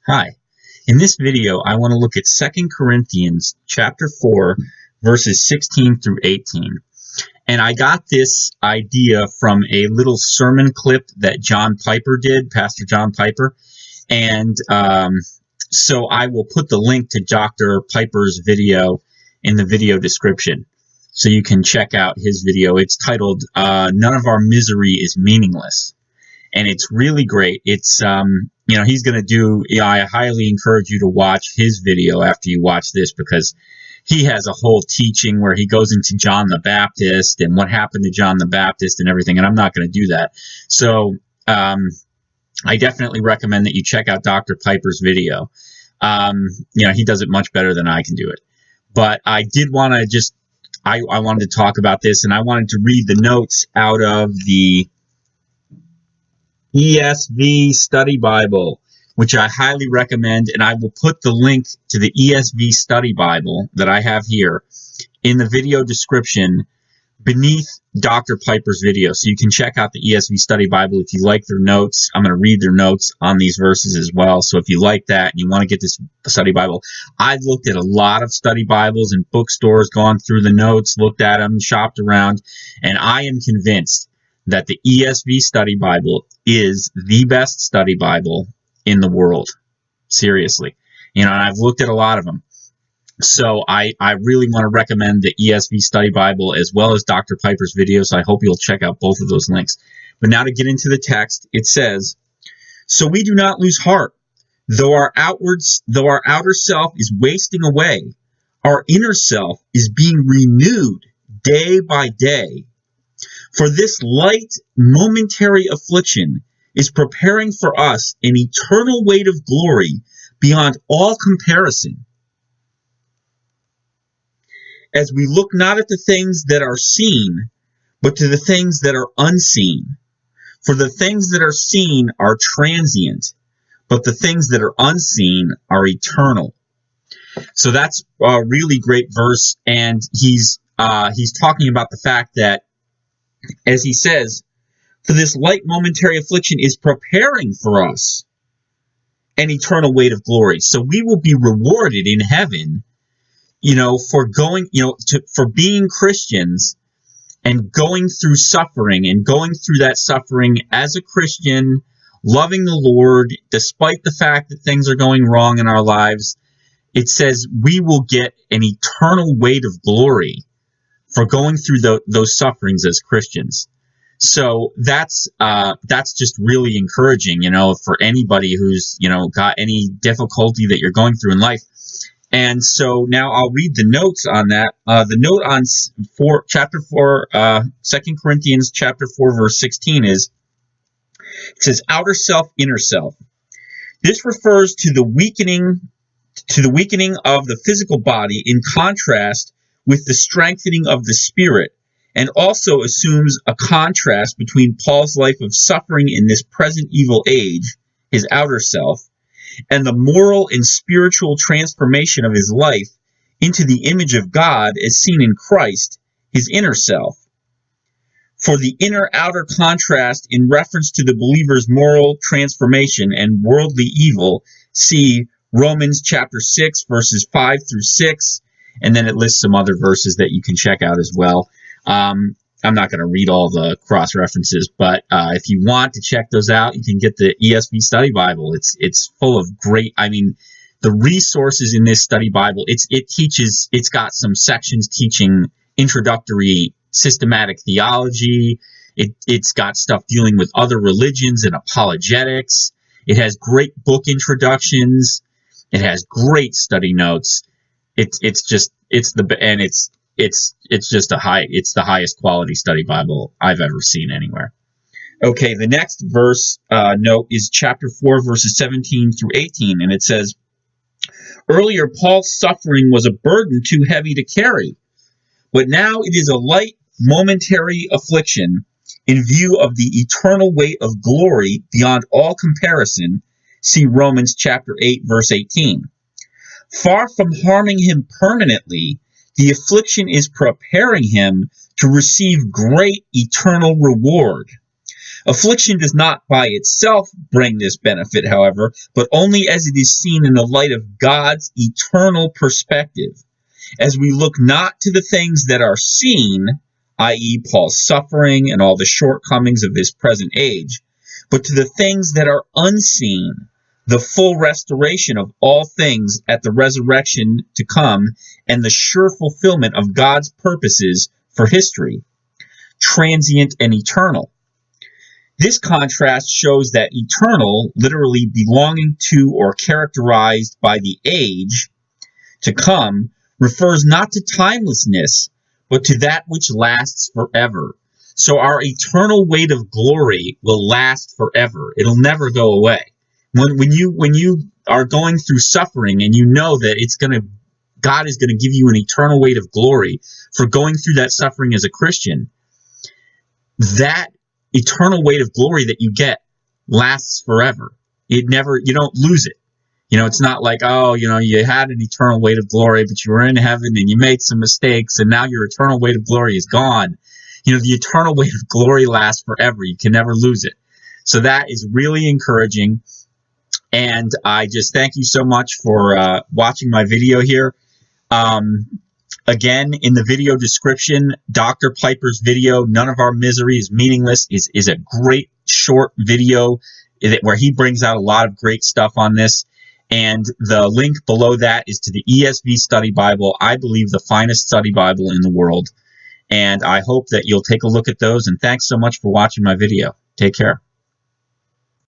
Hi. In this video, I want to look at 2 Corinthians chapter 4, verses 16 through 18. And I got this idea from a little sermon clip that John Piper did, Pastor John Piper. And so I will put the link to Dr. Piper's video in the video description, so you can check out his video. It's titled, None of Our Misery is Meaningless. And it's really great. It's, he's going to do, I highly encourage you to watch his video after you watch this, because he has a whole teaching where he goes into John the Baptist and what happened to John the Baptist and everything. And I'm not going to do that. So, I definitely recommend that you check out Dr. Piper's video. He does it much better than I can do it. But I did want to I wanted to talk about this, and I wanted to read the notes out of the ESV Study Bible, which I highly recommend, and I will put the link to the ESV Study Bible that I have here in the video description beneath Dr. Piper's video, so you can check out the ESV Study Bible if you like their notes. I'm going to read their notes on these verses as well, so if you like that and you want to get this study Bible. I've looked at a lot of study Bibles in bookstores, gone through the notes, looked at them, shopped around, and I am convinced that the ESV Study Bible is the best study Bible in the world. Seriously. And I've looked at a lot of them. So I really want to recommend the ESV Study Bible as well as Dr. Piper's video, so I hope you'll check out both of those links. But now to get into the text, it says, "So we do not lose heart. Though our outer self is wasting away, our inner self is being renewed day by day. For this light, momentary affliction is preparing for us an eternal weight of glory beyond all comparison. As we look not at the things that are seen, but to the things that are unseen. For the things that are seen are transient, but the things that are unseen are eternal." So that's a really great verse, and he's talking about the fact that, as he says, for this light momentary affliction is preparing for us an eternal weight of glory. So we will be rewarded in heaven, for going, for being Christians and going through suffering and going through that suffering as a Christian, loving the Lord, despite the fact that things are going wrong in our lives. It says we will get an eternal weight of glory for going through those sufferings as Christians. So that's just really encouraging, for anybody who's, got any difficulty that you're going through in life. And so now I'll read the notes on that. The note on chapter 4, 2 Corinthians chapter 4, verse 16 it says, outer self, inner self. This refers to the weakening of the physical body in contrast with the strengthening of the spirit, and also assumes a contrast between Paul's life of suffering in this present evil age, his outer self, and the moral and spiritual transformation of his life into the image of God as seen in Christ, his inner self. For the inner-outer contrast in reference to the believer's moral transformation and worldly evil, see Romans chapter 6, verses 5 through 6, and then it lists some other verses that you can check out as well. I'm not going to read all the cross-references, but if you want to check those out, you can get the ESV Study Bible. It's full of great, the resources in this study Bible. It's got some sections teaching introductory systematic theology. It's got stuff dealing with other religions and apologetics. It has great book introductions. It has great study notes. It's the highest quality study Bible I've ever seen anywhere. Okay, the next verse note is chapter 4, verses 17 through 18, and it says, "Earlier, Paul's suffering was a burden too heavy to carry, but now it is a light, momentary affliction in view of the eternal weight of glory beyond all comparison." See Romans chapter 8, verse 18. "Far from harming him permanently, the affliction is preparing him to receive great eternal reward. Affliction does not by itself bring this benefit, however, but only as it is seen in the light of God's eternal perspective. As we look not to the things that are seen, i.e., Paul's suffering and all the shortcomings of this present age, but to the things that are unseen, the full restoration of all things at the resurrection to come, and the sure fulfillment of God's purposes for history, transient and eternal. This contrast shows that eternal, literally belonging to or characterized by the age to come, refers not to timelessness, but to that which lasts forever. So our eternal weight of glory will last forever. It'll never go away. When you are going through suffering and you know that God is going to give you an eternal weight of glory for going through that suffering as a Christian, that eternal weight of glory that you get lasts forever. You don't lose it. It's not like, you had an eternal weight of glory, but you were in heaven and you made some mistakes and now your eternal weight of glory is gone. The eternal weight of glory lasts forever. You can never lose it. So that is really encouraging. And I just thank you so much for watching my video here. Again, in the video description, Dr. Piper's video, None of Our Misery is Meaningless, is a great short video where he brings out a lot of great stuff on this. And the link below that is to the ESV Study Bible, I believe the finest study Bible in the world. And I hope that you'll take a look at those. And thanks so much for watching my video. Take care.